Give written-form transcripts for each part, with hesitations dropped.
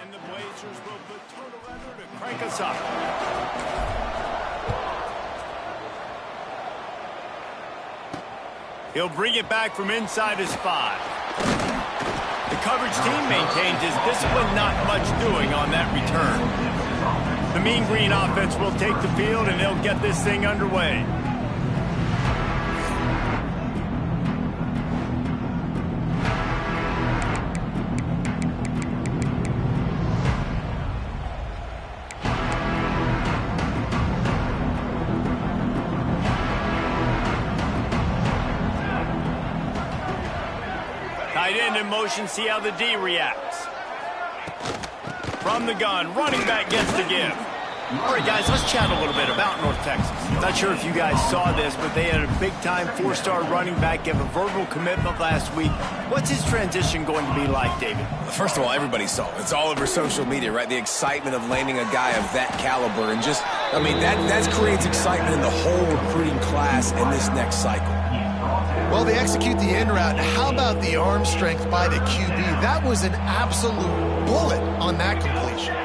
And the Blazers will put total leather to crank us up. He'll bring it back from inside his 5. The coverage team maintains his discipline, not much doing on that return. The Mean Green offense will take the field, and they'll get this thing underway. Tight end in motion, see how the D reacts. From the gun, running back gets the give. All right, guys, let's chat a little bit about North Texas. Not sure if you guys saw this, but they had a big-time 4-star running back give a verbal commitment last week. What's his transition going to be like, David? First of all, everybody saw it. It's all over social media, right? The excitement of landing a guy of that caliber. And just, I mean, that creates excitement in the whole recruiting class in this next cycle. Well, they execute the end route. How about the arm strength by the QB? That was an absolute bullet on that completion.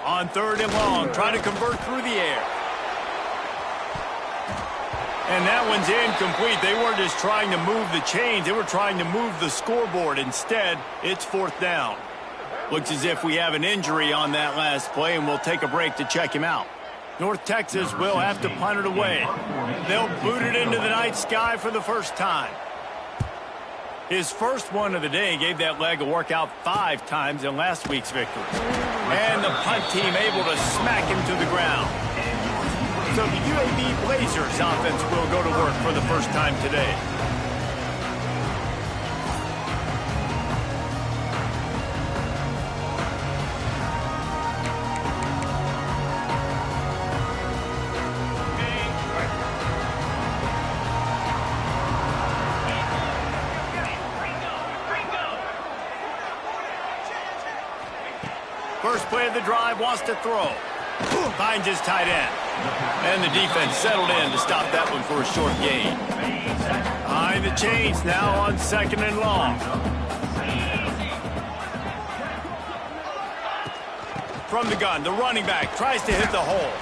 On 3rd and long, trying to convert through the air. And that one's incomplete. They weren't just trying to move the chains. They were trying to move the scoreboard. Instead, it's 4th down. Looks as if we have an injury on that last play, and we'll take a break to check him out. North Texas will have to punt it away. They'll boot it into the night sky for the first time. His first one of the day gave that leg a workout 5 times in last week's victory. And the punt team able to smack him to the ground. So the UAB Blazers offense will go to work for the first time today. First play of the drive, wants to throw. Finds his tight end. And the defense settled in to stop that one for a short gain. Behind the chains now on 2nd and long. From the gun, the running back tries to hit the hole.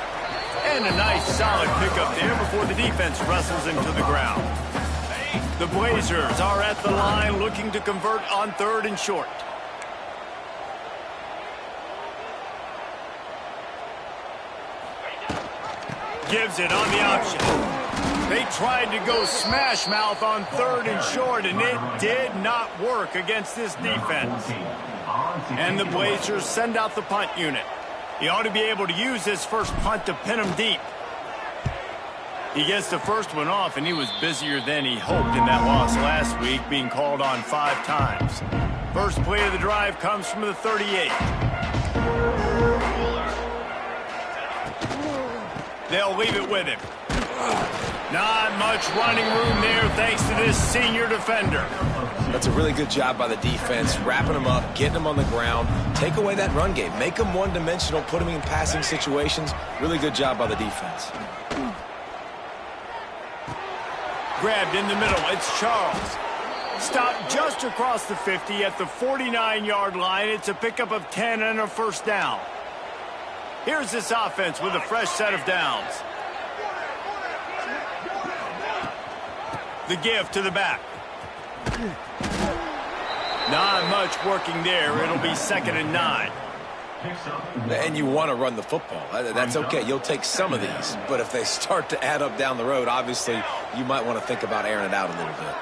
And a nice solid pickup there before the defense wrestles him to the ground. The Blazers are at the line looking to convert on 3rd and short. Gives it on the option. They tried to go smash mouth on 3rd and short, and it did not work against this defense. And the Blazers send out the punt unit. He ought to be able to use this first punt to pin him deep. He gets the first one off, and he was busier than he hoped in that loss last week, being called on 5 times. First play of the drive comes from the 38. They'll leave it with him. Not much running room there thanks to this senior defender. That's a really good job by the defense, wrapping him up, getting him on the ground. Take away that run game. Make him one-dimensional, put him in passing situations. Really good job by the defense. Grabbed in the middle. It's Charles. Stopped just across the 50 at the 49-yard line. It's a pickup of 10 and a first down. Here's this offense with a fresh set of downs. The give to the back. Not much working there. It'll be 2nd and 9. And you want to run the football. That's okay. You'll take some of these. But if they start to add up down the road, obviously you might want to think about airing it out a little bit.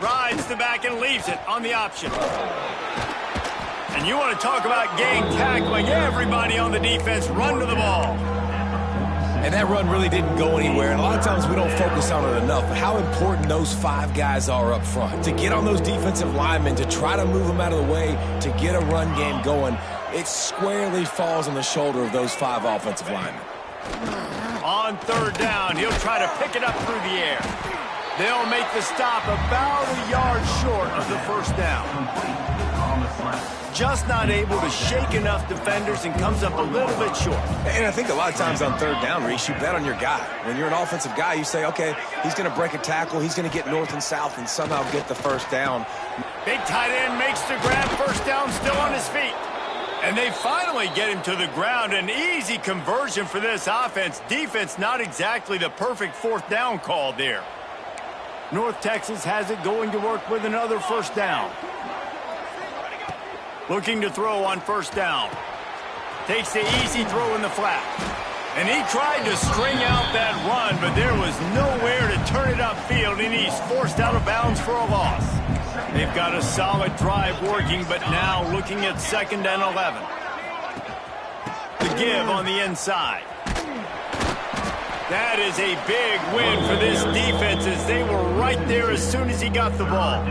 Rides the back and leaves it on the option. And you want to talk about gang tackling. Everybody on the defense run to the ball. And that run really didn't go anywhere. And a lot of times we don't focus on it enough. But how important those 5 guys are up front. To get on those defensive linemen, to try to move them out of the way, to get a run game going, it squarely falls on the shoulder of those 5 offensive linemen. On 3rd down, he'll try to pick it up through the air. They'll make the stop about a yard short of the first down. Just not able to shake enough defenders and comes up a little bit short. And I think a lot of times on 3rd down, Reese, you bet on your guy. When you're an offensive guy, you say, okay, he's going to break a tackle, he's going to get north and south and somehow get the first down. Big tight end makes the grab for And they finally get him to the ground. An easy conversion for this offense. Defense, not exactly the perfect fourth down call there. North Texas has it, going to work with another first down. Looking to throw on first down. Takes the easy throw in the flat. And he tried to string out that run, but there was nowhere to turn it upfield, and he's forced out of bounds for a loss. They've got a solid drive working, but now looking at 2nd and 11. The give on the inside. That is a big win for this defense, as they were right there as soon as he got the ball.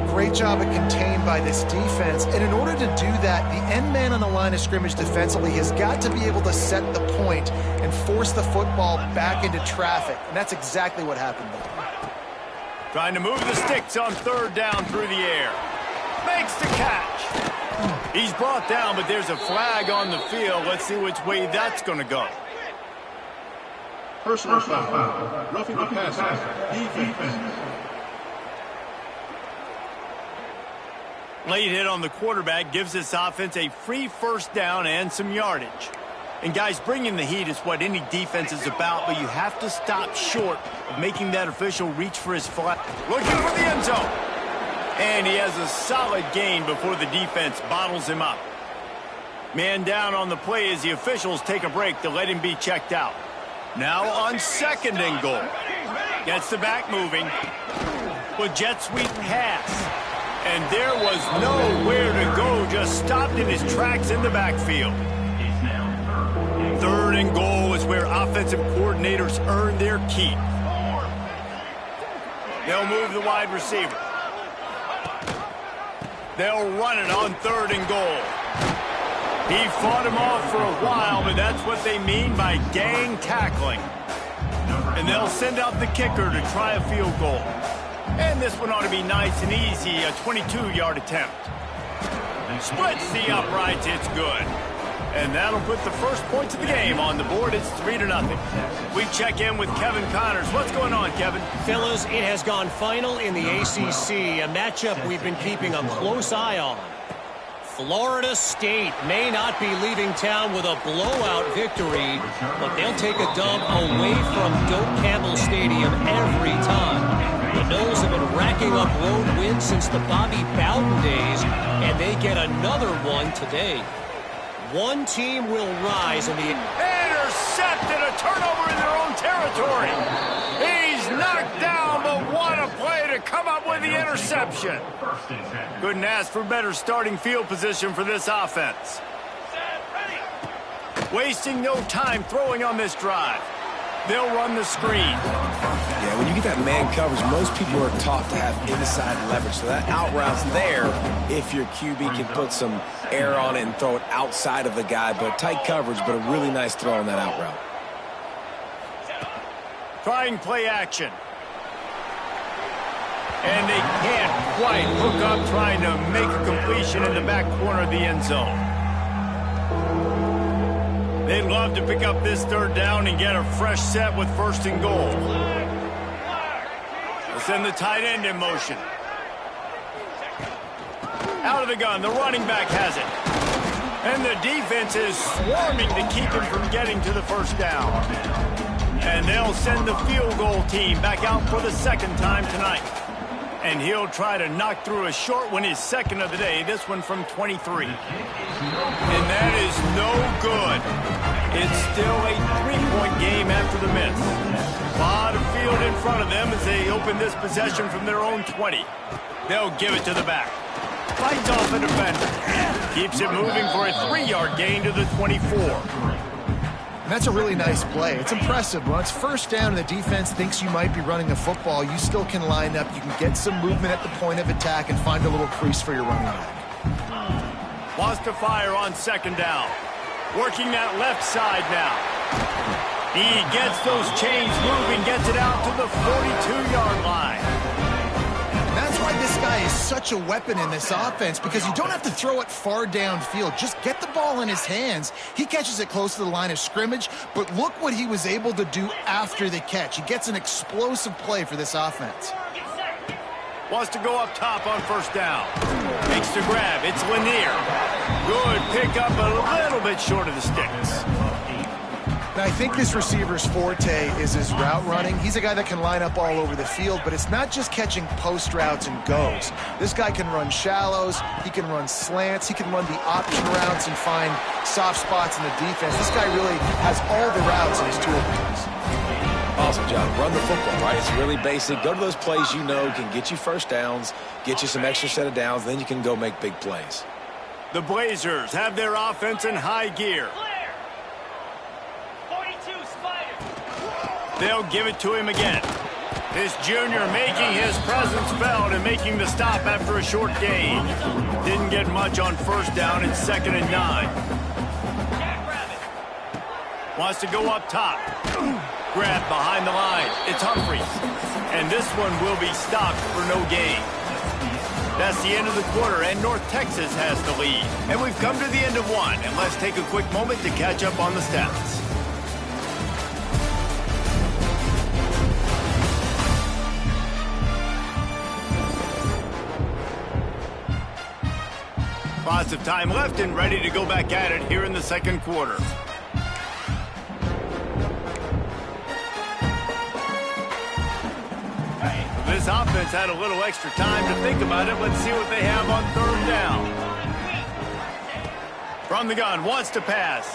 Great job at contained by this defense, and in order to do that, the end man on the line of scrimmage defensively has got to be able to set the point and force the football back into traffic, and that's exactly what happened there. Trying to move the sticks on 3rd down through the air. Makes the catch. He's brought down, but there's a flag on the field. Let's see which way that's going to go. Personal foul. Roughing the passer. Defense. Late hit on the quarterback gives this offense a free first down and some yardage. And guys, bringing the heat is what any defense is about, but you have to stop short of making that official reach for his flag. Looking for the end zone. And he has a solid gain before the defense bottles him up. Man down on the play as the officials take a break to let him be checked out. Now on 2nd and goal. Gets the back moving. With jet sweep pass. And there was nowhere to go, just stopped in his tracks in the backfield. 3rd and goal is where offensive coordinators earn their keep. They'll move the wide receiver. They'll run it on 3rd and goal. He fought him off for a while, but that's what they mean by gang tackling. And they'll send out the kicker to try a field goal. And this one ought to be nice and easy, a 22-yard attempt. Splits the uprights, it's good. And that'll put the first points of the game on the board. It's 3-0. We check in with Kevin Connors. What's going on, Kevin? Fellas, it has gone final in the ACC, a matchup we've been keeping a close eye on. Florida State may not be leaving town with a blowout victory, but they'll take a dub away from Doak Campbell Stadium every time. The Noles have been racking up road wins since the Bobby Bowden days, and they get another one today. One team will rise in the... Intercepted, a turnover in their own territory. He's knocked down, but what a play to come up with the interception. Couldn't ask for better starting field position for this offense. Wasting no time throwing on this drive. They'll run the screen. Yeah, when you get that man coverage, most people are taught to have inside leverage. So that out route's there if your QB can put some air on it and throw it outside of the guy. But tight coverage, but a really nice throw on that out route. Trying play action. And they can't quite hook up trying to make a completion in the back corner of the end zone. They'd love to pick up this 3rd down and get a fresh set with 1st and goal. They'll send the tight end in motion. Out of the gun, the running back has it. And the defense is swarming to keep him from getting to the first down. And they'll send the field goal team back out for the 2nd time tonight. And he'll try to knock through a short one, his 2nd of the day, this one from 23. And that is no good. It's still a 3-point game after the miss. A lot of field in front of them as they open this possession from their own 20. They'll give it to the back. Fights off a defender. Keeps it moving for a 3-yard gain to the 24. And that's a really nice play. It's impressive. When it's first down and the defense thinks you might be running the football, you still can line up. You can get some movement at the point of attack and find a little crease for your running back. Wants to fire on 2nd down. Working that left side now. He gets those chains moving, gets it out to the 42-yard line. That's why this guy is such a weapon in this offense, because you don't have to throw it far downfield. Just get the ball in his hands. He catches it close to the line of scrimmage, but look what he was able to do after the catch. He gets an explosive play for this offense. Wants to go up top on first down. Makes the grab. It's Lanier. Good pickup, a little bit short of the sticks. Now, I think this receiver's forte is his route running. He's a guy that can line up all over the field, but it's not just catching post routes and goes. This guy can run shallows, he can run slants, he can run the option routes and find soft spots in the defense. This guy really has all the routes in his toolbox. Awesome job. Run the football, right? It's really basic. Go to those plays you know can get you first downs, get you some extra set of downs, then you can go make big plays. The Blazers have their offense in high gear. They'll give it to him again. This junior making his presence felt and making the stop after a short gain. Didn't get much on first down. It's 2nd and 9. Wants to go up top. Grab behind the line. It's Humphries. And this one will be stopped for no gain. That's the end of the quarter, and North Texas has the lead. And we've come to the end of one, and let's take a quick moment to catch up on the stats. Lots of time left and ready to go back at it here in the second quarter. This offense had a little extra time to think about it. Let's see what they have on third down. From the gun, wants to pass.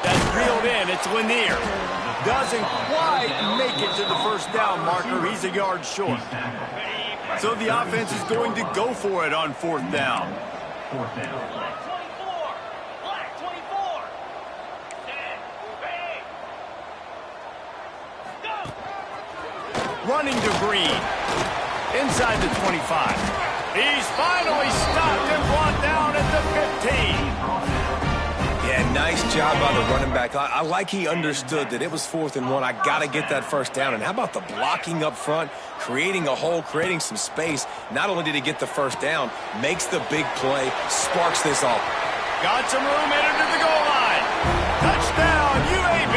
That's reeled in. It's Lanier. Doesn't quite make it to the first down marker. He's a yard short. So the offense is going to go for it on fourth down. Fourth down. Running to Green. Inside the 25. He's finally stopped and brought down at the 15. Yeah, nice job by the running back. I like he understood that it was 4th and 1. I got to get that first down. And how about the blocking up front, creating a hole, creating some space. Not only did he get the first down, makes the big play, sparks this off. Got some room headed to the goal line. Touchdown, UAB.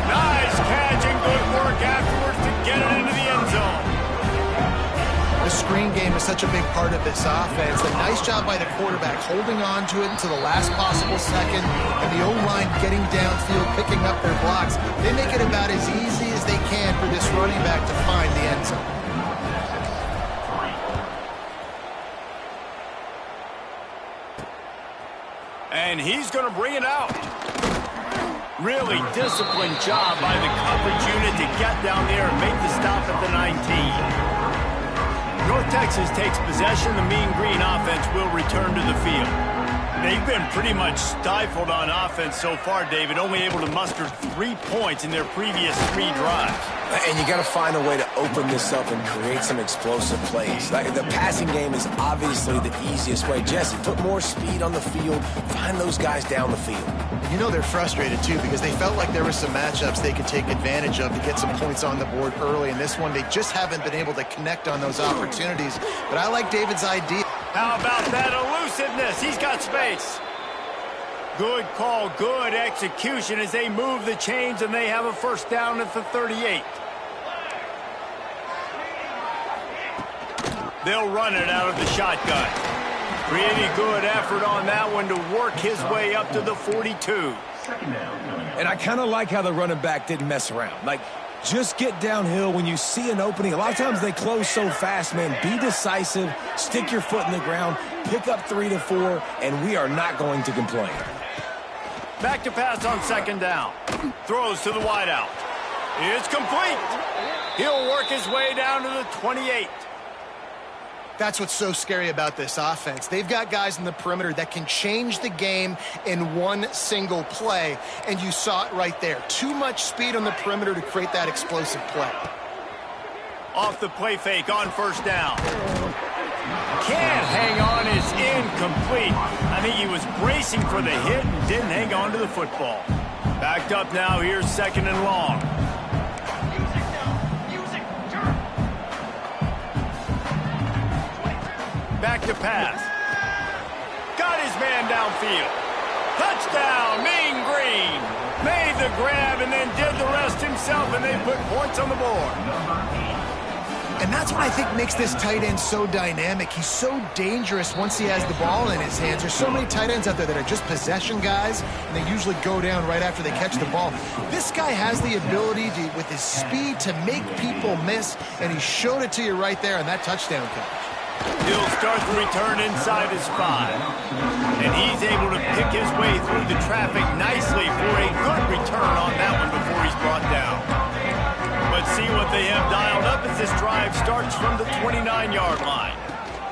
Nice catch and good work afterwards to get it into the end zone. The screen game is such a big part of this offense. A nice job by the quarterback holding on to it until the last possible second, and the O-line getting downfield, picking up their blocks. They make it about as easy as they can for this running back to find the end zone. And he's going to bring it out. Really disciplined job by the coverage unit to get down there and make the stop at the 19. North Texas takes possession. The Mean Green offense will return to the field. They've been pretty much stifled on offense so far, David, only able to muster 3 points in their previous 3 drives. And you got to find a way to open this up and create some explosive plays. Like the passing game is obviously the easiest way. Jesse, put more speed on the field. Find those guys down the field. You know they're frustrated, too, because they felt like there were some matchups they could take advantage of to get some points on the board early. In this one, they just haven't been able to connect on those opportunities. But I like David's idea. How about that elusiveness? He's got space. Good call, good execution as they move the chains, and they have a first down at the 38. They'll run it out of the shotgun. Pretty good effort on that one to work his way up to the 42. And I kind of like how the running back didn't mess around. Like, just get downhill when you see an opening. A lot of times they close so fast, man. Be decisive, stick your foot in the ground, pick up 3 to 4, and we are not going to complain. Back to pass on second down. Throws to the wideout. It's complete. He'll work his way down to the 28. That's what's so scary about this offense. They've got guys in the perimeter that can change the game in one single play, and you saw it right there. Too much speed on the perimeter to create that explosive play. Off the play fake on first down. Can't hang on, is incomplete. I think he was bracing for the hit and didn't hang on to the football. Backed up now, here's 2nd and long. Back to pass. Got his man downfield. Touchdown, Mean Green. Made the grab and then did the rest himself, and they put points on the board. And that's what I think makes this tight end so dynamic. He's so dangerous once he has the ball in his hands. There's so many tight ends out there that are just possession guys, and they usually go down right after they catch the ball. This guy has the ability to, with his speed, to make people miss, and he showed it to you right there on that touchdown catch. He'll start the return inside his 5. And he's able to pick his way through the traffic nicely for a good return on that one before he's brought down. But see what they have dialed up as this drive starts from the 29-yard line.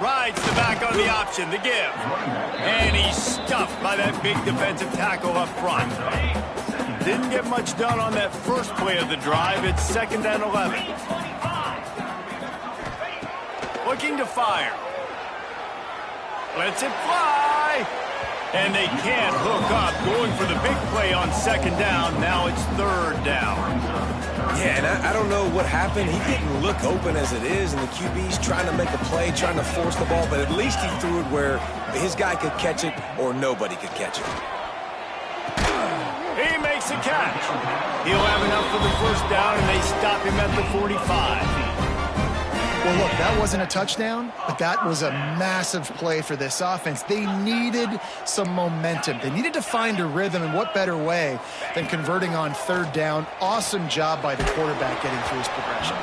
Rides the back on the option, the give. And he's stuffed by that big defensive tackle up front. Didn't get much done on that first play of the drive. It's 2nd and 11. Looking to fire. Lets it fly. And they can't hook up. Going for the big play on 2nd down. Now it's 3rd down. Yeah, and I don't know what happened. He didn't look open as it is, and the QB's trying to make a play, trying to force the ball, but at least he threw it where his guy could catch it or nobody could catch it. He makes a catch. He'll have enough for the 1st down, and they stop him at the 45. Well, look, that wasn't a touchdown, but that was a massive play for this offense. They needed some momentum. They needed to find a rhythm, and what better way than converting on 3rd down. Awesome job by the quarterback getting through his progression.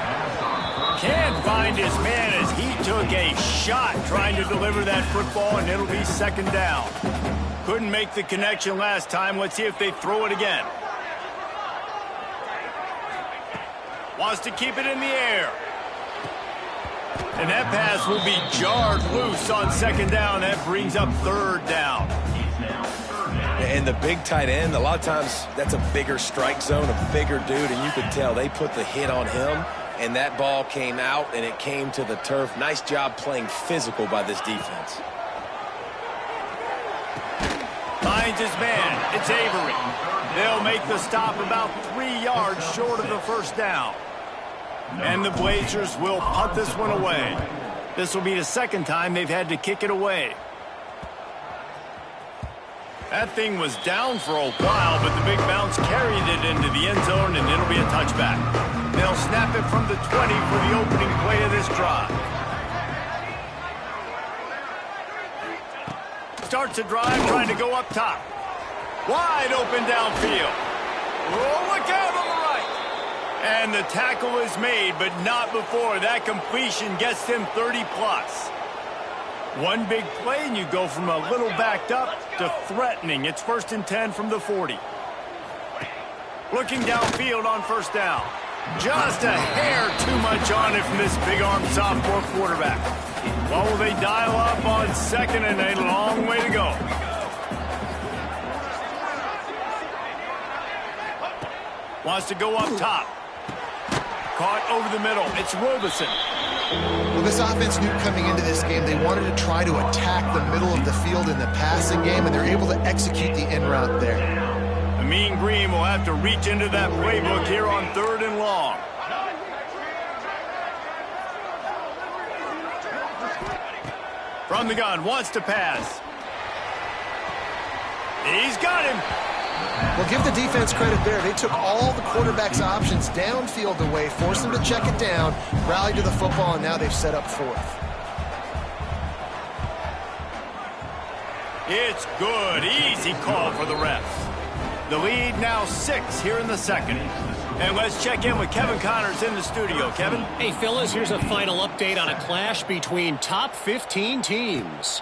Can't find his man as he took a shot trying to deliver that football, and it'll be 2nd down. Couldn't make the connection last time. Let's see if they throw it again. Wants to keep it in the air. And that pass will be jarred loose on 2nd down. That brings up 3rd down. And the big tight end, a lot of times that's a bigger strike zone, a bigger dude, and you could tell they put the hit on him, and that ball came out, and it came to the turf. Nice job playing physical by this defense. Finds his man. It's Avery. They'll make the stop about 3 yards short of the 1st down. And the Blazers will punt this one away. This will be the 2nd time they've had to kick it away. That thing was down for a while, but the big bounce carried it into the end zone, and it'll be a touchback. They'll snap it from the 20 for the opening play of this drive. Starts a drive trying to go up top. Wide open downfield. Oh, look out on the right. And the tackle is made, but not before. That completion gets them 30-plus. One big play, and you go from a little backed up to threatening. It's 1st and 10 from the 40. Looking downfield on 1st down. Just a hair too much on it from this big-armed sophomore quarterback. What will they dial up on 2nd, and a long way to go? Wants to go up top. Caught over the middle. It's Robeson. Well, this offense knew coming into this game they wanted to try to attack the middle of the field in the passing game, and they're able to execute the in route there. The Mean Green will have to reach into that playbook here on 3rd and long. From the gun, wants to pass. He's got him. Well, give the defense credit there. They took all the quarterback's options downfield away, forced them to check it down, rallied to the football, and now they've set up 4th. It's good. Easy call for the refs. The lead now 6 here in the 2nd. And let's check in with Kevin Connors in the studio. Kevin? Hey, fellas, here's a final update on a clash between top 15 teams.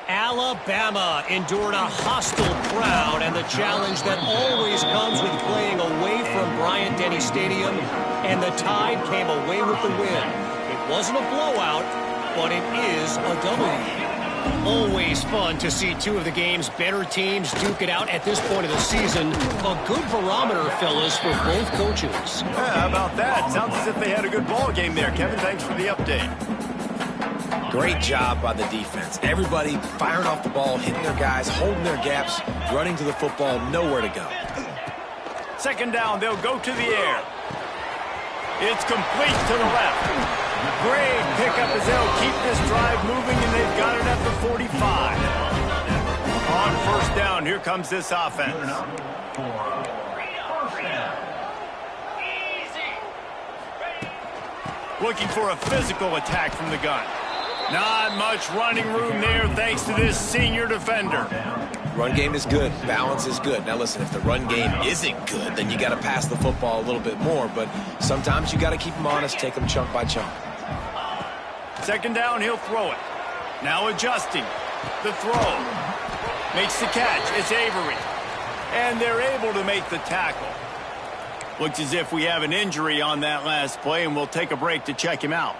Alabama endured a hostile crowd and the challenge that always comes with playing away from Bryant-Denny Stadium, and the Tide came away with the win. It wasn't a blowout, but it is a W. Always fun to see two of the game's better teams duke it out at this point of the season. A good barometer, fellas, for both coaches. Yeah, how about that? Sounds as if they had a good ball game there. Kevin, thanks for the update. Great job by the defense. Everybody firing off the ball, hitting their guys, holding their gaps, running to the football, nowhere to go. 2nd down, they'll go to the air. It's complete to the left. Great pickup as they'll keep this drive moving, and they've got it at the 45. On 1st down, here comes this offense. Looking for a physical attack from the gun. Not much running room there thanks to this senior defender. Run game is good. Balance is good. Now listen, if the run game isn't good, then you got to pass the football a little bit more. But sometimes you got to keep them honest, take them chunk by chunk. Second down, he'll throw it. Now adjusting. The throw. Makes the catch. It's Avery. And they're able to make the tackle. Looks as if we have an injury on that last play, and we'll take a break to check him out.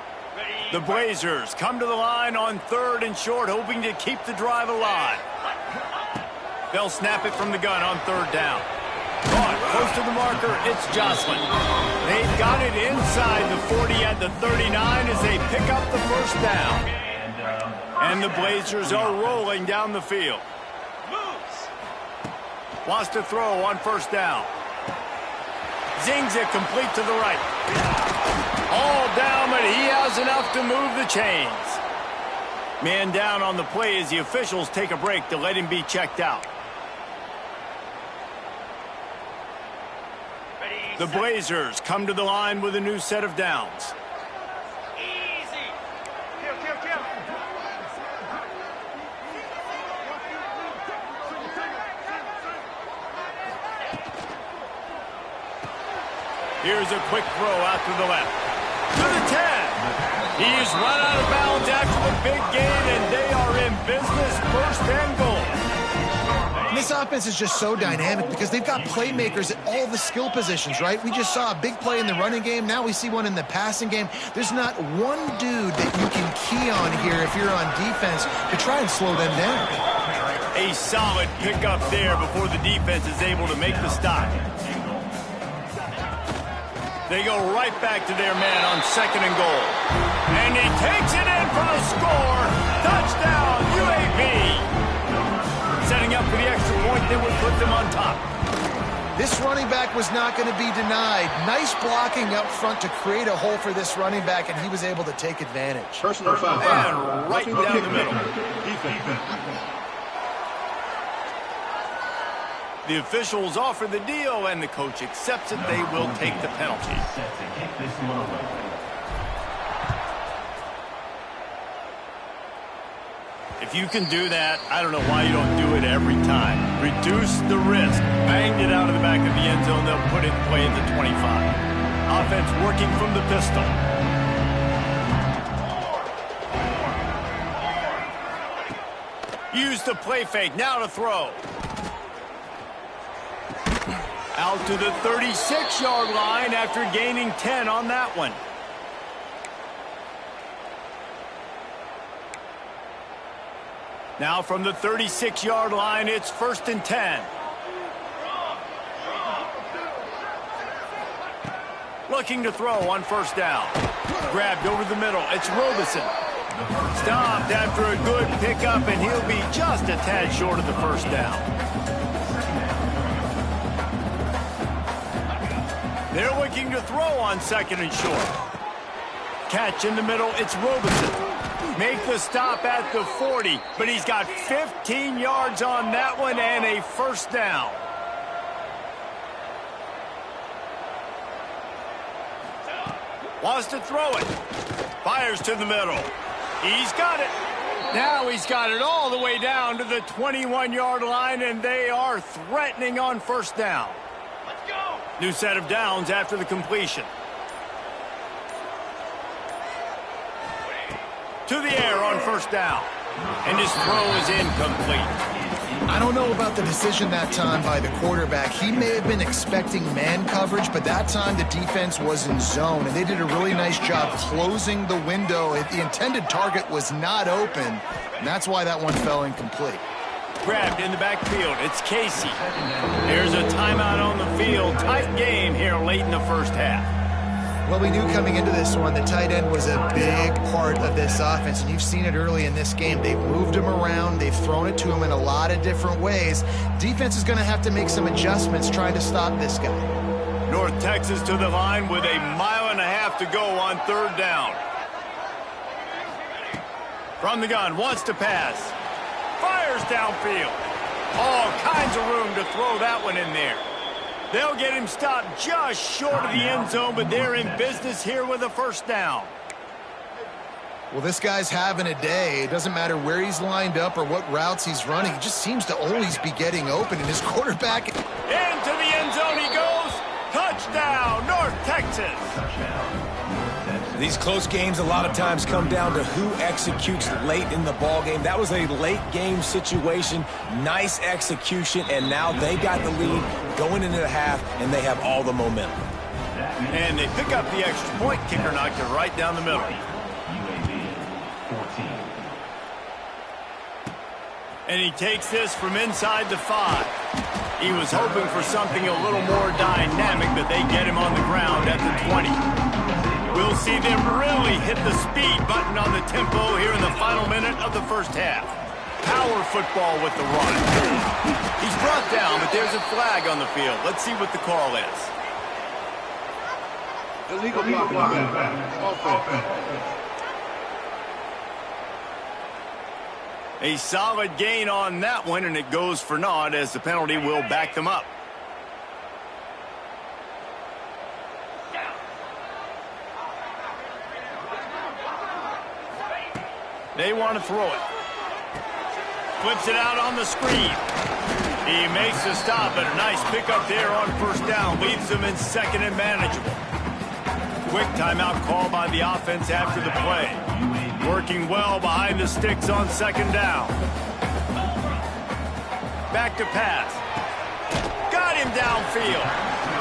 The Blazers come to the line on 3rd and short, hoping to keep the drive alive. They'll snap it from the gun on 3rd down. Caught close to the marker, it's Jocelyn. They've got it inside the 40 at the 39 as they pick up the first down. And the Blazers are rolling down the field. Wants to throw on 1st down. Zings it complete to the right. All down, but he has enough to move the chains. Man down on the play as the officials take a break to let him be checked out. The Blazers come to the line with a new set of downs. Here's a quick throw out to the left. To the 10. He's run out of bounds after the big gain, and they are in business. 1st and goal. And this offense is just so dynamic because they've got playmakers at all the skill positions, right? We just saw a big play in the running game. Now we see one in the passing game. There's not one dude that you can key on here if you're on defense to try and slow them down. A solid pickup there before the defense is able to make the stop. They go right back to their man on 2nd and goal. And he takes it in for the score. Touchdown, UAB. Setting up for the extra point that would put them on top. This running back was not going to be denied. Nice blocking up front to create a hole for this running back, and he was able to take advantage. Personal foul. And right down the middle. The officials offer the deal, and the coach accepts it. They will take the penalty. If you can do that, I don't know why you don't do it every time. Reduce the risk. Banged it out of the back of the end zone. They'll put it in play at the 25. Offense working from the pistol. Use the play fake. Now to throw. Out to the 36-yard line after gaining 10 on that one. Now from the 36-yard line, it's 1st and 10. Looking to throw on 1st down. Grabbed over the middle. It's Robeson. Stopped after a good pickup, and he'll be just a tad short of the 1st down. They're looking to throw on 2nd and short. Catch in the middle, it's Robeson. Make the stop at the 40, but he's got 15 yards on that one and a 1st down. Wants to throw it. Fires to the middle. He's got it. Now he's got it all the way down to the 21-yard line, and they are threatening on 1st down. New set of downs after the completion. To the air on 1st down. And his throw is incomplete. I don't know about the decision that time by the quarterback. He may have been expecting man coverage, but that time the defense was in zone, and they did a really nice job closing the window. The intended target was not open, and that's why that one fell incomplete. Grabbed in the backfield. It's Casey. There's a timeout on the field. Tight game here late in the 1st half. Well, we knew coming into this one the tight end was a big part of this offense, and you've seen it early in this game. They've moved him around. They've thrown it to him in a lot of different ways. Defense is going to have to make some adjustments trying to stop this guy. North Texas to the line with a 1.5 miles to go on 3rd down. From the gun, wants to pass. Fires downfield. All kinds of room to throw that one in there. They'll get him stopped just short of the end zone, but they're in business here with a first down. Well, this guy's having a day. It doesn't matter where he's lined up or what routes he's running. He just seems to always be getting open, and his quarterback... Into the end zone he goes. Touchdown, North Texas. These close games a lot of times come down to who executes late in the ball game. That was a late game situation. Nice execution, and now they got the lead going into the half, and they have all the momentum. And they pick up the extra point. Kicker knocked it right down the middle. And he takes this from inside the 5. He was hoping for something a little more dynamic, but they get him on the ground at the 20. We'll see them really hit the speed button on the tempo here in the final minute of the first half. Power football with the run. He's brought down, but there's a flag on the field. Let's see what the call is. Illegal offense. A solid gain on that one, and it goes for naught as the penalty will back them up. They want to throw it. Flips it out on the screen. He makes the stop, but a nice pickup there on first down. Leaves them in second and manageable. Quick timeout call by the offense after the play. Working well behind the sticks on second down. Back to pass. Got him downfield.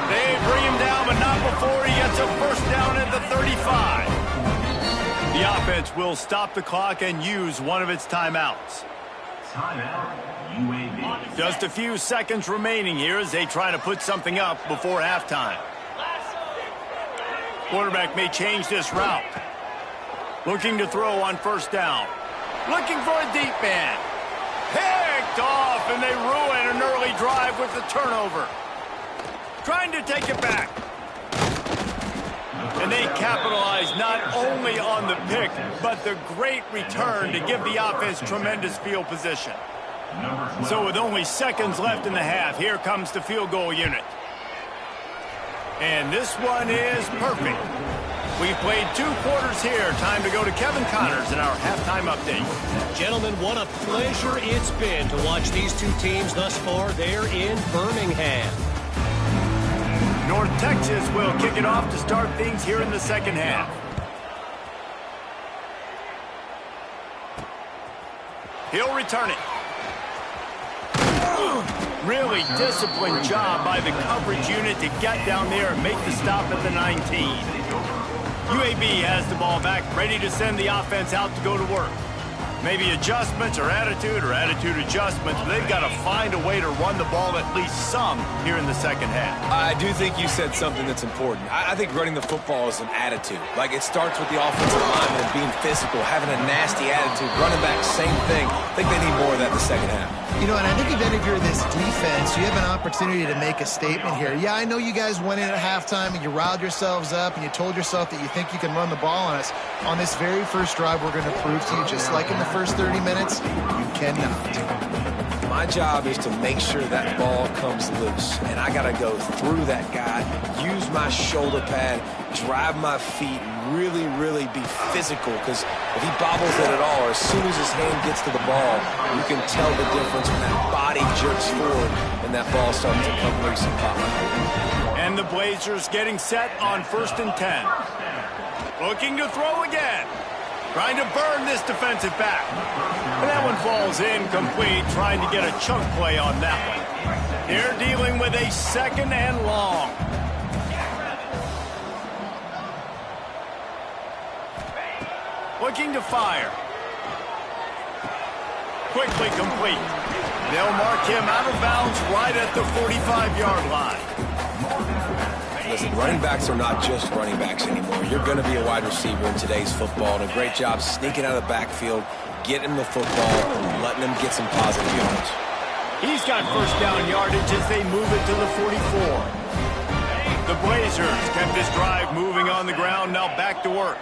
They bring him down, but not before he gets a first down at the 35. The offense will stop the clock and use one of its timeouts. Timeout, UAB. Just a few seconds remaining here as they try to put something up before halftime. Quarterback may change this route. Looking to throw on first down. Looking for a deep man. Picked off, and they ruin an early drive with the turnover. Trying to take it back. And they capitalize not only on the pick, but the great return to give the offense tremendous field position. So with only seconds left in the half, here comes the field goal unit. And this one is perfect. We've played 2 quarters here. Time to go to Kevin Connors in our halftime update. Gentlemen, what a pleasure it's been to watch these 2 teams thus far. They're in Birmingham. North Texas will kick it off to start things here in the second half. He'll return it. Really disciplined job by the coverage unit to get down there and make the stop at the 19. UAB has the ball back, ready to send the offense out to go to work. Maybe adjustments or attitude adjustments, but they've got to find a way to run the ball at least some here in the second half. I do think you said something that's important. I think running the football is an attitude. Like, it starts with the offensive lineman being physical, having a nasty attitude. Running back, same thing. I think they need more of that in the second half. You know, and I think even if you're this defense, you have an opportunity to make a statement here. Yeah, I know you guys went in at halftime and you riled yourselves up and you told yourself that you think you can run the ball on us. On this very first drive, we're going to prove to you, just like in the first 30 minutes, you cannot. My job is to make sure that ball comes loose, and I got to go through that guy, use my shoulder pad, drive my feet, really, really be physical, because if he bobbles it at all, or as soon as his hand gets to the ball, you can tell the difference when that body jerks forward and that ball starts to come loose and pop. And the Blazers getting set on 1st and 10. Looking to throw again. Trying to burn this defensive back. And that one falls incomplete, trying to get a chunk play on that one. They're dealing with a second and long. Looking to fire. Quickly complete. They'll mark him out of bounds right at the 45-yard line. Listen, running backs are not just running backs anymore. You're going to be a wide receiver in today's football, and a great job sneaking out of the backfield, getting him the football, and letting him get some positive yards. He's got first down yardage as they move it to the 44. The Blazers kept this drive moving on the ground, now back to work.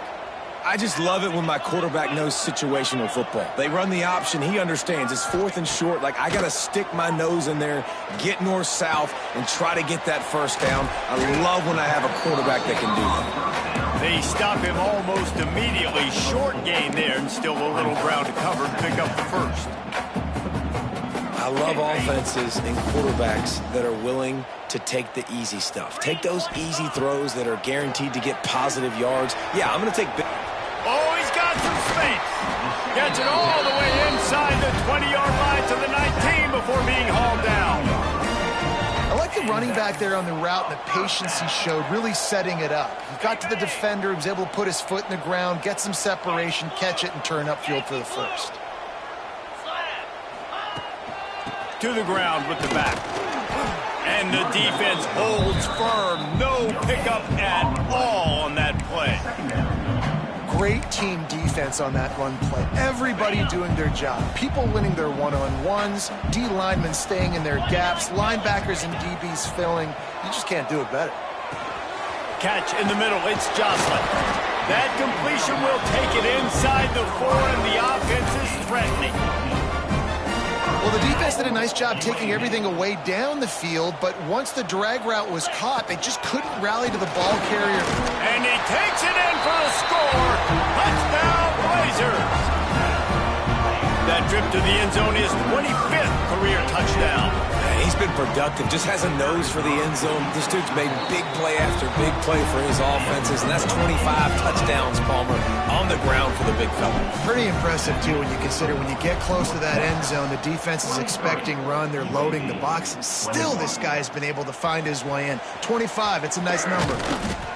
I just love it when my quarterback knows situational football. They run the option. He understands. It's 4th and short. Like, I got to stick my nose in there, get north-south, and try to get that first down. I love when I have a quarterback that can do that. They stop him almost immediately. Short gain there, and still a little ground to cover and pick up the first. I love offenses and quarterbacks that are willing to take the easy stuff. Take those easy throws that are guaranteed to get positive yards. Yeah, I'm going to take big. Oh, he's got some space. Gets it all the way inside the 20-yard line to the 19 before being hauled down. I like the running back there on the route and the patience he showed, really setting it up. He got to the defender, he was able to put his foot in the ground, get some separation, catch it, and turn upfield for the first. To the ground with the back. And the defense holds firm. No pickup at all on that play. Great team defense on that run play. Everybody doing their job. People winning their one-on-ones, D linemen staying in their gaps, linebackers and DBs filling. You just can't do it better. Catch in the middle. It's Jocelyn. That completion will take it inside the 4, and the offense is threatening. Well, the defense did a nice job taking everything away down the field, but once the drag route was caught, they just couldn't rally to the ball carrier. And he takes it in for the score. Touchdown, Blazers. That trip to the end zone is 25th career touchdown. He's been productive, just has a nose for the end zone. This dude's made big play after big play for his offenses, and that's 25 touchdowns, Palmer, on the ground for the big fella. Pretty impressive, too, when you consider when you get close to that end zone, the defense is expecting run, they're loading the box, and still this guy's been able to find his way in. 25, it's a nice number.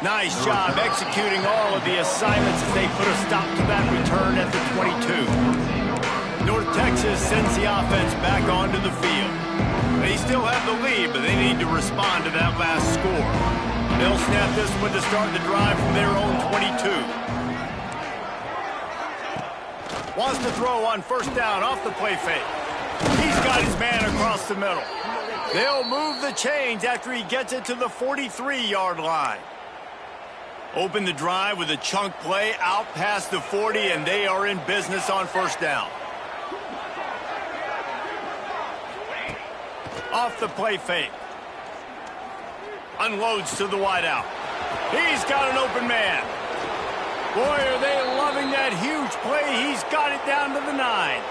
Nice job executing all of the assignments as they put a stop to that return at the 22. North Texas sends the offense back onto the field. They still have the lead, but they need to respond to that last score. They'll snap this one to start the drive from their own 22. Wants to throw on first down off the play fake. He's got his man across the middle. They'll move the chains after he gets it to the 43-yard line. Open the drive with a chunk play out past the 40, and they are in business on first down. Off the play fake. Unloads to the wideout. He's got an open man. Boy, are they loving that huge play. He's got it down to the 9.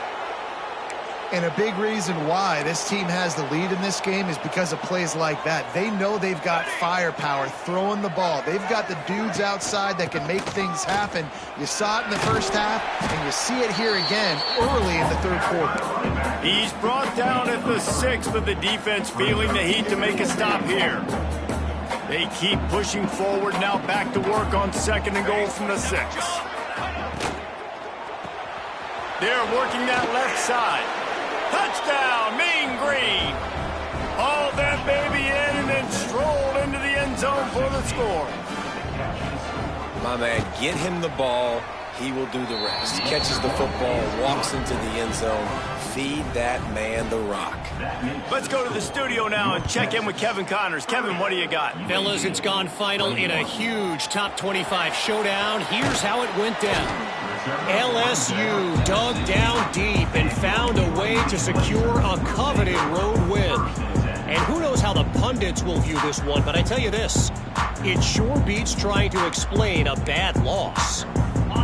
And a big reason why this team has the lead in this game is because of plays like that. They know they've got firepower throwing the ball. They've got the dudes outside that can make things happen. You saw it in the first half, and you see it here again early in the third quarter. He's brought down at the 6, but the defense feeling the heat to make a stop here. They keep pushing forward, now back to work on 2nd and goal from the 6. They're working that left side. Touchdown, Mean Green. Hauled that baby in and then strolled into the end zone for the score. My man, get him the ball. He will do the rest. Catches the football, walks into the end zone. Feed that man the rock. Let's go to the studio now and check in with Kevin Connors. Kevin, what do you got? Fellas, it's gone final in a huge top 25 showdown. Here's how it went down. LSU dug down deep and found a way to secure a coveted road win. And who knows how the pundits will view this one, but I tell you this, it sure beats trying to explain a bad loss.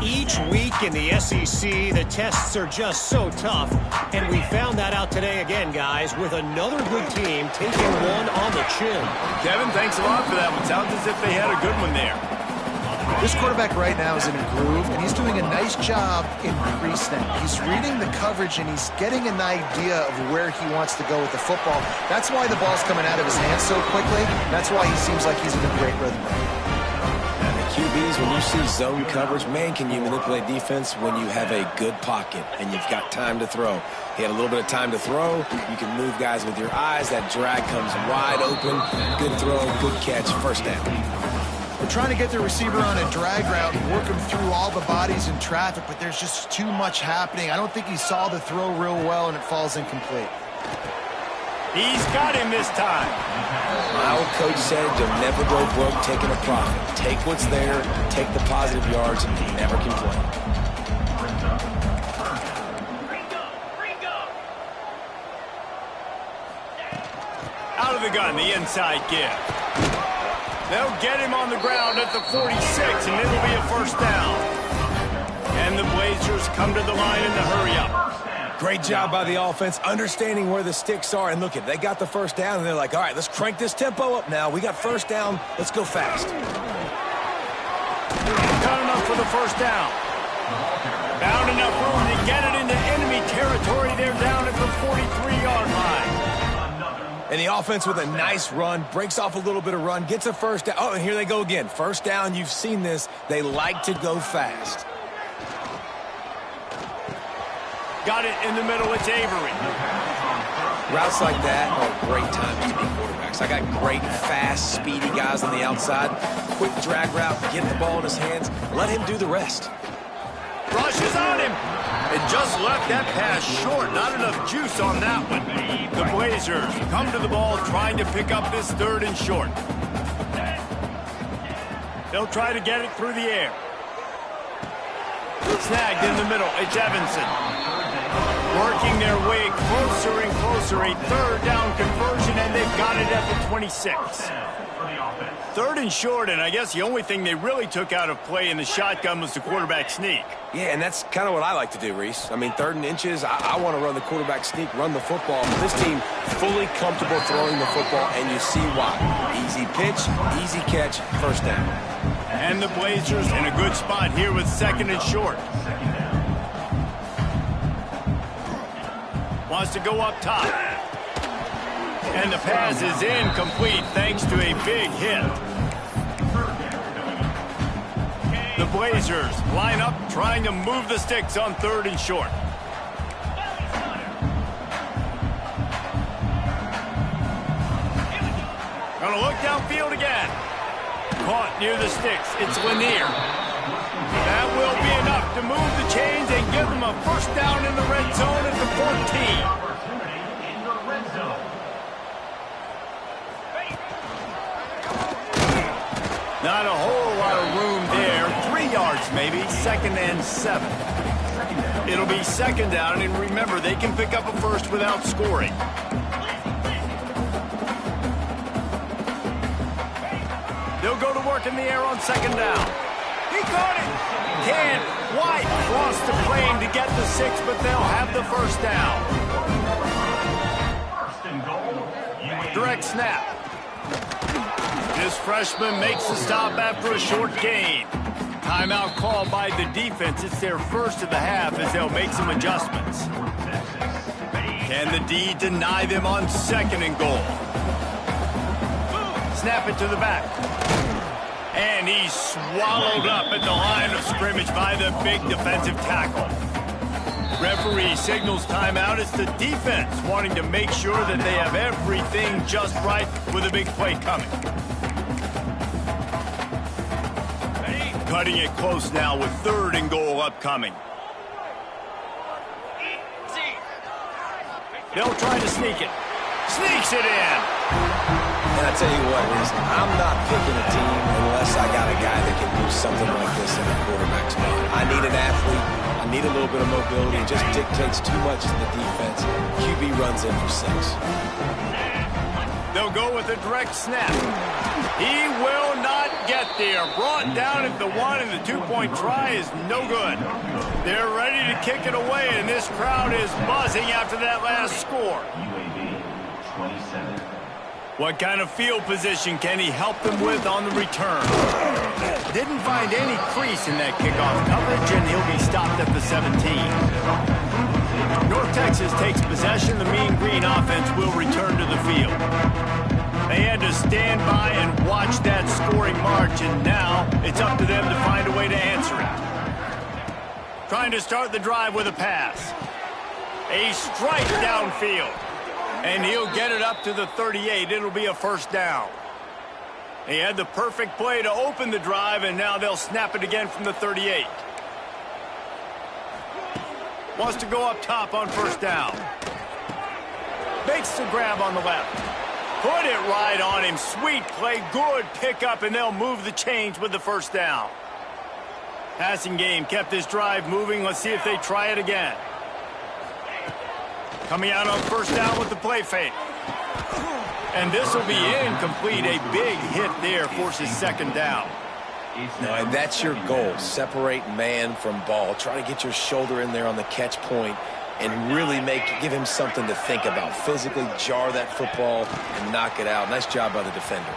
Each week in the SEC, the tests are just so tough, and we found that out today again, guys, with another good team taking one on the chin. Kevin, thanks a lot for that one. Sounds as if they had a good one there. This quarterback right now is in a groove, and he's doing a nice job in pre-snap. He's reading the coverage, and he's getting an idea of where he wants to go with the football. That's why the ball's coming out of his hands so quickly. That's why he seems like he's in a great rhythm. QBs, when you see zone coverage, man, can you manipulate defense when you have a good pocket and you've got time to throw. He had a little bit of time to throw. You can move guys with your eyes. That drag comes wide open. Good throw, good catch, first down. We're trying to get the receiver on a drag route and work him through all the bodies in traffic, but there's just too much happening. I don't think he saw the throw real well, and it falls incomplete. He's got him this time. My old coach said you'll never go broke taking a profit. Take what's there, take the positive yards, and never complain. Out of the gun, the inside give. They'll get him on the ground at the 46, and it'll be a first down. And the Blazers come to the line in the hurry-up. Great job by the offense, understanding where the sticks are. And look, they got the first down, and they're like, all right, let's crank this tempo up now. We got first down. Let's go fast. Got enough for the first down. Found enough room to get it into enemy territory. They're down at the 43-yard line. And the offense with a nice run, breaks off a little bit of run, gets a first down. Oh, and here they go again. First down, you've seen this. They like to go fast. Got it in the middle. It's Avery. Routes like that are great times to be quarterbacks. I got great, fast, speedy guys on the outside. Quick drag route, get the ball in his hands. Let him do the rest. Rushes on him. And just left that pass short. Not enough juice on that one. The Blazers come to the ball trying to pick up this 3rd and short. They'll try to get it through the air. Snagged in the middle. It's Evanson. Working their way closer and closer. A 3rd down conversion, and they've got it at the 26. 3rd and short, and I guess the only thing they really took out of play in the shotgun was the quarterback sneak. Yeah, and that's kind of what I like to do, Reese. I mean, 3rd and inches, I want to run the quarterback sneak, run the football. This team fully comfortable throwing the football, and you see why. Easy pitch, easy catch, first down. And the Blazers in a good spot here with 2nd and short. Wants to go up top. And the pass is incomplete thanks to a big hit. The Blazers line up trying to move the sticks on 3rd and short. Gonna look downfield again. Caught near the sticks. It's Lanier. That will be enough to move the chains and give them a first down in the red zone at the 14. Not a whole lot of room there. 3 yards maybe. 2nd and 7. It'll be 2nd down, and remember, they can pick up a first without scoring. They'll go to work in the air on 2nd down. He caught it. Can't quite cross the plane to get the 6, but they'll have the first down. Direct snap. This freshman makes the stop after a short gain. Timeout called by the defense. It's their first of the half as they'll make some adjustments. Can the D deny them on 2nd and goal? Snap it to the back. And he's swallowed up at the line of scrimmage by the big defensive tackle. Referee signals timeout. It's the defense wanting to make sure that they have everything just right with a big play coming. Cutting it close now with 3rd and goal upcoming. They'll try to sneak it. Sneaks it in. And I tell you what, Reese, I'm not picking a team unless I got a guy that can do something like this in the quarterback spot. I need an athlete. I need a little bit of mobility. It just dictates too much to the defense. QB runs in for 6. They'll go with a direct snap. He will not get there. Brought down at the 1, and the 2-point try is no good. They're ready to kick it away, and this crowd is buzzing after that last score. What kind of field position can he help them with on the return? Didn't find any crease in that kickoff coverage, and he'll be stopped at the 17. North Texas takes possession. The Mean Green offense will return to the field. They had to stand by and watch that scoring march, and now it's up to them to find a way to answer it. Trying to start the drive with a pass. A strike downfield. And he'll get it up to the 38. It'll be a first down. He had the perfect play to open the drive, and now they'll snap it again from the 38. Wants to go up top on first down. Makes the grab on the left. Put it right on him. Sweet play. Good pickup, and they'll move the chains with the first down. Passing game kept this drive moving. Let's see if they try it again. Coming out on first down with the play fake. And this will be incomplete. A big hit there forces second down. No, and that's your goal. Separate man from ball. Try to get your shoulder in there on the catch point and really give him something to think about. Physically jar that football and knock it out. Nice job by the defender.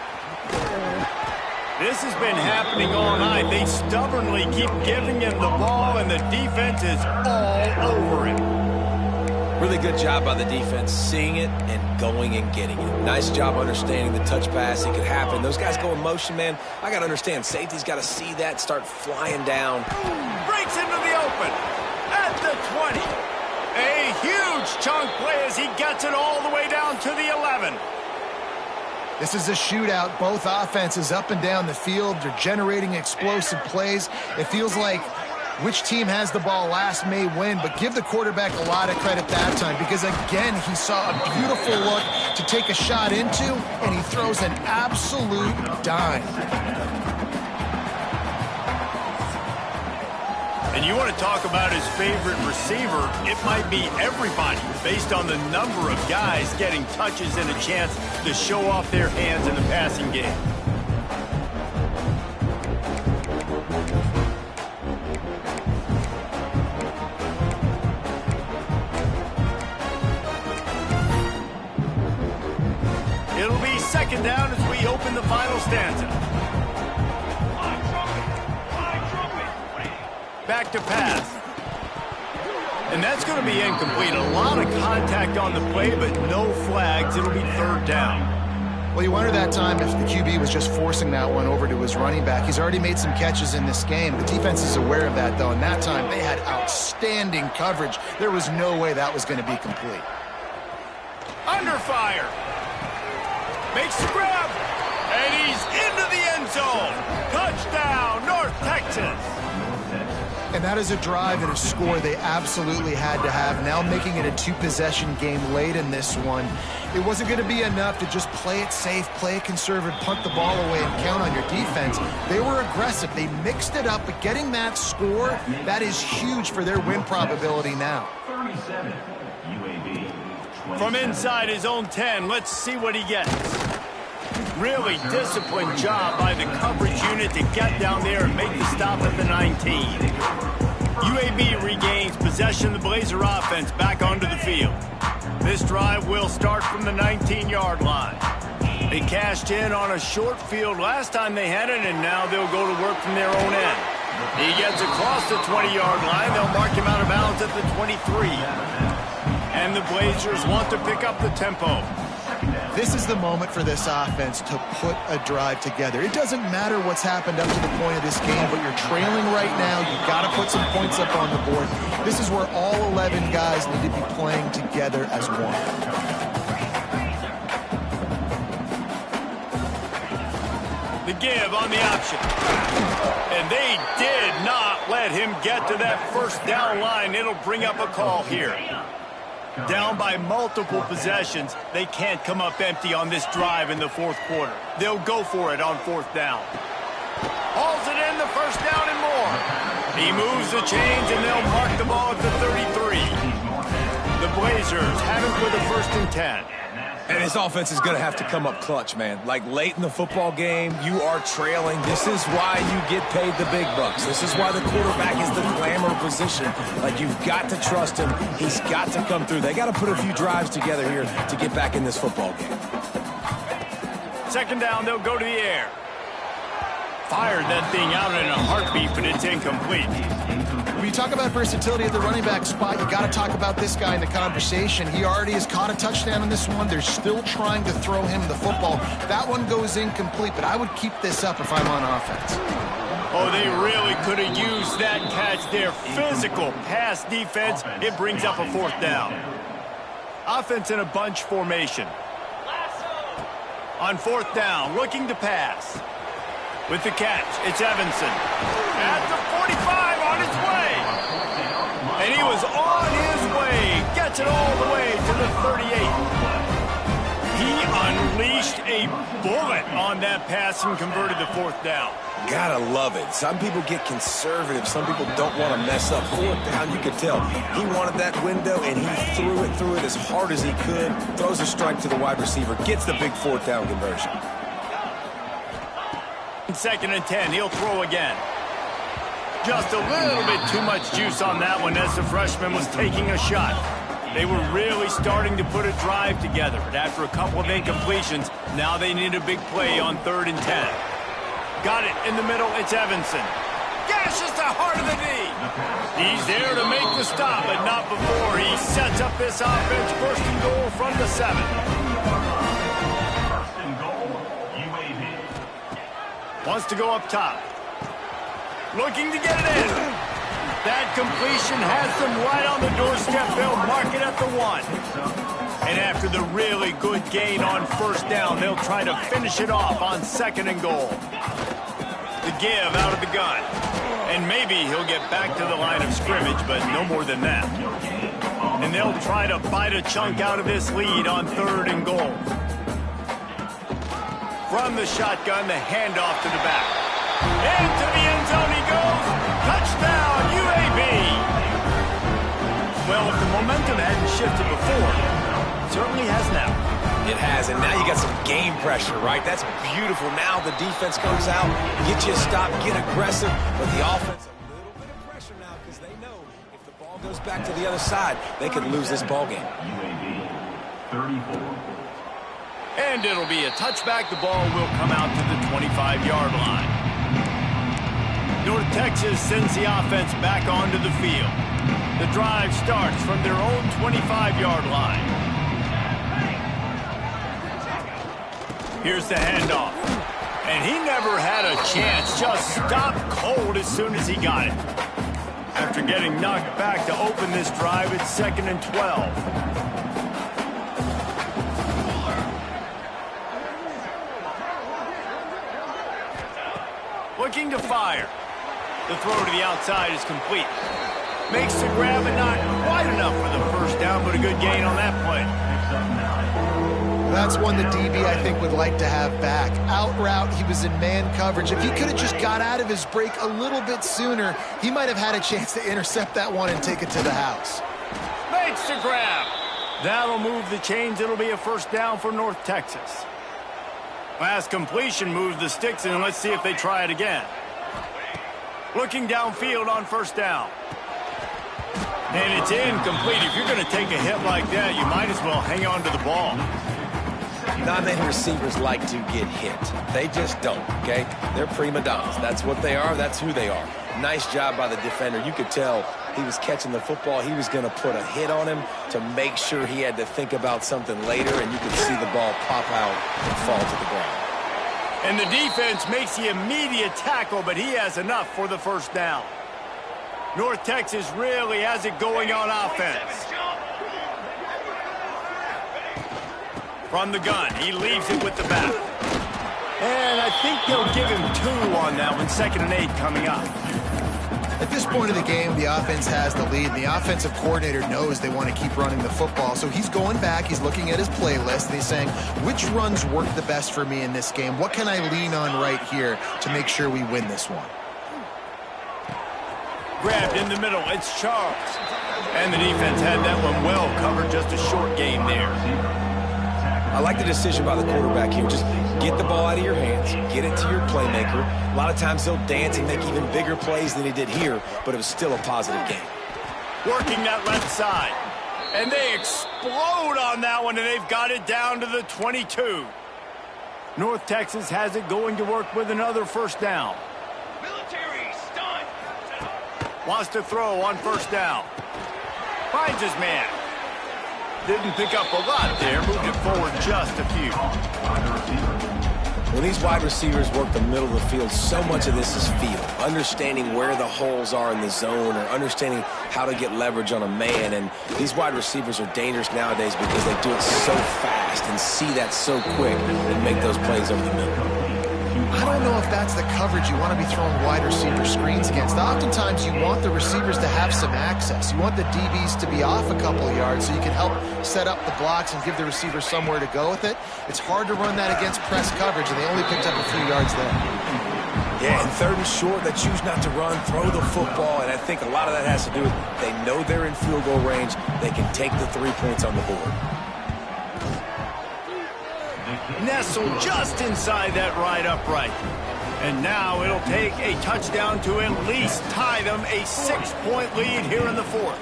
This has been happening all night. They stubbornly keep giving him the ball, and the defense is all over him. Really good job by the defense, seeing it and going and getting it. Nice job understanding the touch pass. It could happen. Those guys go in motion, man. I got to understand. Safety's got to see that, start flying down. Breaks into the open at the 20. A huge chunk play as he gets it all the way down to the 11. This is a shootout. Both offenses up and down the field. They're generating explosive plays. It feels like which team has the ball last may win, but give the quarterback a lot of credit that time because, again, he saw a beautiful look to take a shot into, and he throws an absolute dime. And you want to talk about his favorite receiver, it might be everybody based on the number of guys getting touches and a chance to show off their hands in the passing game. It'll be second down as we open the final stanza. Back to pass. And that's going to be incomplete. A lot of contact on the play, but no flags. It'll be third down. Well, you wonder that time if the QB was just forcing that one over to his running back. He's already made some catches in this game. The defense is aware of that, though, and that time they had outstanding coverage. There was no way that was going to be complete. Under fire. Makes the grab. And he's into the end zone. Touchdown, North Texas. And that is a drive and a score they absolutely had to have. Now making it a two-possession game late in this one. It wasn't going to be enough to just play it safe, play it conservative, punt the ball away, and count on your defense. They were aggressive. They mixed it up, but getting that score, that is huge for their win probability now. 37, UAB. From inside his own 10, let's see what he gets. Really disciplined job by the coverage unit to get down there and make the stop at the 19. UAB regains possession of the Blazer offense back onto the field. This drive will start from the 19-yard line. They cashed in on a short field last time they had it, and now they'll go to work from their own end. He gets across the 20-yard line. They'll mark him out of bounds at the 23. And the Blazers want to pick up the tempo. This is the moment for this offense to put a drive together. It doesn't matter what's happened up to the point of this game, but you're trailing right now. You've got to put some points up on the board. This is where all 11 guys need to be playing together as one. The give on the option. And they did not let him get to that first down line. It'll bring up a call here. Down by multiple possessions, they can't come up empty on this drive in the fourth quarter. They'll go for it on fourth down. Hauls it in, the first down and more. He moves the chains, and they'll mark the ball at the 33. The Blazers have it with a first and 10. And his offense is going to have to come up clutch, man. Like late in the football game, you are trailing. This is why you get paid the big bucks. This is why the quarterback is the glamour position. Like, you've got to trust him. He's got to come through. They got to put a few drives together here to get back in this football game. Second down, they'll go to the air. Fired that thing out in a heartbeat, but it's incomplete. When you talk about versatility at the running back spot, you got to talk about this guy in the conversation. He already has caught a touchdown in this one. They're still trying to throw him the football. That one goes incomplete, but I would keep this up if I'm on offense. Oh, they really could have used that catch there. Physical pass defense. It brings up a fourth down. Offense in a bunch formation. On fourth down, looking to pass. With the catch, it's Evanson. At the 45, on his way. And he was on his way. Gets it all the way to the 38. He unleashed a bullet on that pass and converted the fourth down. Gotta love it. Some people get conservative. Some people don't want to mess up. Fourth down, you could tell. He wanted that window, and he threw it as hard as he could. Throws a strike to the wide receiver. Gets the big fourth down conversion. 2nd and 10. He'll throw again. Just a little bit too much juice on that one as the freshman was taking a shot. They were really starting to put a drive together, but after a couple of incompletions, now they need a big play on 3rd and 10. Got it in the middle. It's Evanson. Gashes the heart of the knee. He's there to make the stop, but not before he sets up this offense. 1st and goal from the 7. 1st and goal, UAB. Wants to go up top. Looking to get it in. That completion has them right on the doorstep. They'll mark it at the 1. And after the really good gain on 1st down, they'll try to finish it off on 2nd and goal. The give out of the gun. And maybe he'll get back to the line of scrimmage, but no more than that. And they'll try to bite a chunk out of this lead on 3rd and goal. From the shotgun, the handoff to the back. Into the end zone he goes. Touchdown, UAB. Well, if the momentum hadn't shifted before, it certainly has now. It has, and now you got some game pressure, right? That's beautiful. Now the defense comes out, get you a stop, get aggressive, but the offense a little bit of pressure now because they know if the ball goes back to the other side, they could lose this ball game. UAB, 34. And it'll be a touchback. The ball will come out to the 25-yard line. North Texas sends the offense back onto the field. The drive starts from their own 25-yard line. Here's the handoff. And he never had a chance. Just stopped cold as soon as he got it. After getting knocked back to open this drive, it's 2nd and 12. Looking to fire. The throw to the outside is complete. Makes the grab and not quite enough for the 1st down, but a good gain on that play. That's one the DB, I think, would like to have back. Out route, he was in man coverage. If he could have just got out of his break a little bit sooner, he might have had a chance to intercept that one and take it to the house. Makes the grab. That'll move the chains. It'll be a 1st down for North Texas. Last completion moves the sticks, and let's see if they try it again. Looking downfield on 1st down. And it's incomplete. If you're going to take a hit like that, you might as well hang on to the ball. Not many receivers like to get hit. They just don't, okay? They're prima donnas. That's what they are. That's who they are. Nice job by the defender. You could tell he was catching the football. He was going to put a hit on him to make sure he had to think about something later, and you could see the ball pop out and fall to the ground. And the defense makes the immediate tackle, but he has enough for the 1st down. North Texas really has it going on offense. From the gun, he leaves it with the back. And I think they'll give him 2 on that one. 2nd and 8 coming up. At this point of the game, the offense has the lead. The offensive coordinator knows they want to keep running the football. So he's going back, he's looking at his playlist, and he's saying, which runs work the best for me in this game? What can I lean on right here to make sure we win this one? Grabbed in the middle, it's Charles. And the defense had that one well covered, just a short game there. I like the decision by the quarterback here. Just get the ball out of your hands, get it to your playmaker. A lot of times he'll dance and make even bigger plays than he did here, but it was still a positive game. Working that left side. And they explode on that one, and they've got it down to the 22. North Texas has it going to work with another 1st down. Military stunt. Wants to throw on 1st down. Finds his man. Didn't pick up a lot there. Moved it forward just a few. When these wide receivers work the middle of the field, so much of this is feel. Understanding where the holes are in the zone or understanding how to get leverage on a man. And these wide receivers are dangerous nowadays because they do it so fast and see that so quick and make those plays over the middle. I don't know if that's the coverage you want to be throwing wide receiver screens against. Oftentimes, you want the receivers to have some access. You want the DBs to be off a couple of yards so you can help set up the blocks and give the receiver somewhere to go with it. It's hard to run that against press coverage, and they only picked up a few yards there. Yeah, and 3rd and short, they choose not to run, throw the football, and I think a lot of that has to do with they know they're in field goal range. They can take the 3 points on the board. Nestled just inside that right upright. And now it'll take a touchdown to at least tie them a 6-point lead here in the 4th.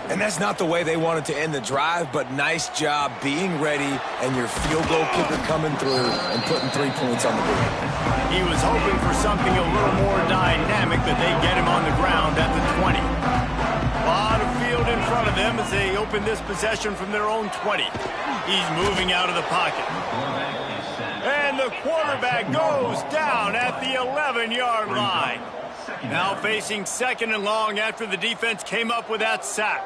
And that's not the way they wanted to end the drive, but nice job being ready and your field goal kicker coming through and putting 3 points on the board. He was hoping for something a little more dynamic, but they get him on the ground at the 20. A lot of field in front of them as they open this possession from their own 20. He's moving out of the pocket. And the quarterback goes down at the 11-yard line. Now facing 2nd and long after the defense came up with that sack.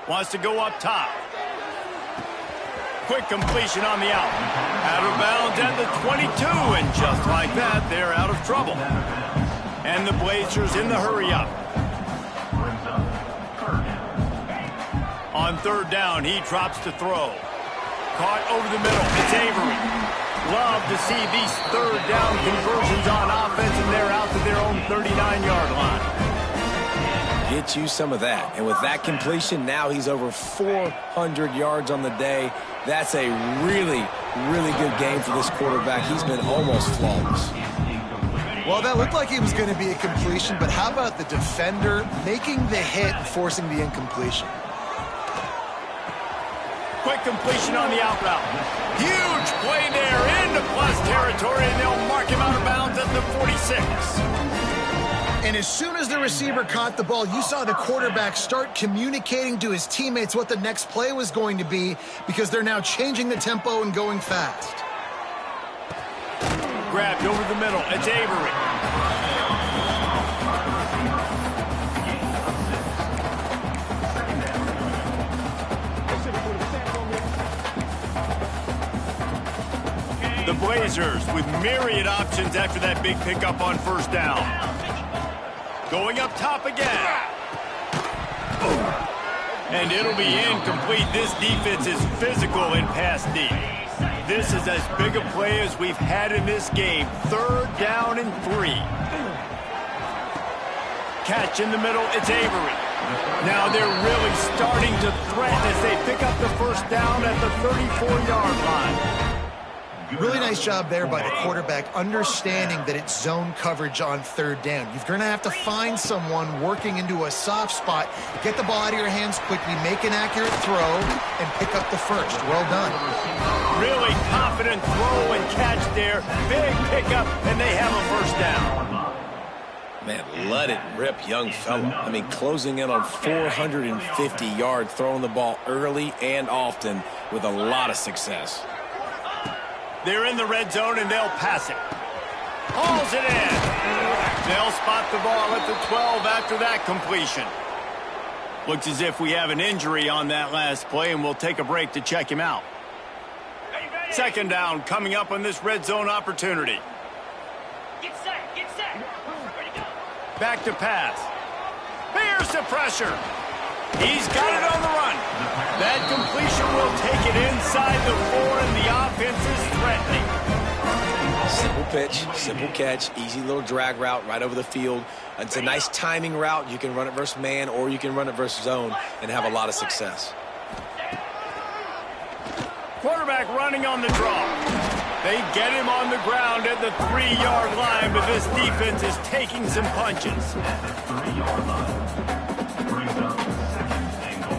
Wants to go up top. Quick completion on the out. Out of bounds at the 22, and just like that, they're out of trouble. And the Blazers in the hurry up. On 3rd down, he drops to throw. Caught over the middle. It's Avery. Love to see these 3rd down conversions on offense, and they're out to their own 39-yard line. Get you some of that. And with that completion, now he's over 400 yards on the day. That's a really, really good game for this quarterback. He's been almost flawless. Well, that looked like it was going to be a completion, but how about the defender making the hit and forcing the incompletion? Quick completion on the out route. Huge play there into plus territory, and they'll mark him out of bounds at the 46. And as soon as the receiver caught the ball, you saw the quarterback start communicating to his teammates what the next play was going to be, because they're now changing the tempo and going fast. Grabbed over the middle. It's Avery. The Blazers with myriad options after that big pickup on 1st down. Going up top again. And it'll be incomplete. This defense is physical in pass D. This is as big a play as we've had in this game. 3rd down and 3. Catch in the middle. It's Avery. Now they're really starting to threaten as they pick up the 1st down at the 34-yard line. Really nice job there by the quarterback, understanding that it's zone coverage on 3rd down. You're going to have to find someone working into a soft spot, get the ball out of your hands quickly, make an accurate throw, and pick up the 1st. Well done. Really confident throw and catch there. Big pickup, and they have a 1st down. Man, let it rip, young fella. I mean, closing in on 450 yards, throwing the ball early and often with a lot of success. They're in the red zone, and they'll pass it. Hauls it in. They'll spot the ball at the 12 after that completion. Looks as if we have an injury on that last play, and we'll take a break to check him out. 2nd down coming up on this red zone opportunity. Get set. Ready to go. Back to pass. Here's the pressure. He's got it on the run. That completion will take it inside the 4, and the offense is threatening. Simple pitch, simple catch, easy little drag route right over the field. It's a nice timing route. You can run it versus man, or you can run it versus zone and have a lot of success. Quarterback running on the draw. They get him on the ground at the 3-yard line, but this defense is taking some punches. 3-yard line. Brings up 2nd and goal.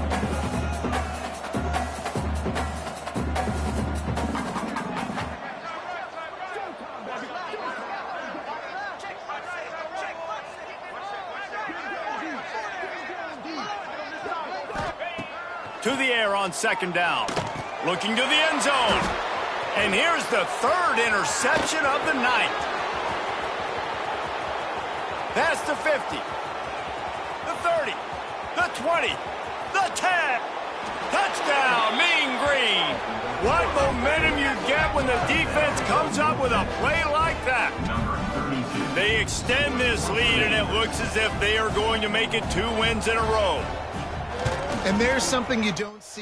To the air on 2nd down. Looking to the end zone. And here's the 3rd interception of the night. Past the 50. The 30. The 20. The 10. Touchdown, Mean Green. What momentum you get with when the defense comes up with a play like that. Number 32. They extend this lead, and it looks as if they are going to make it 2 wins in a row. And there's something you don't see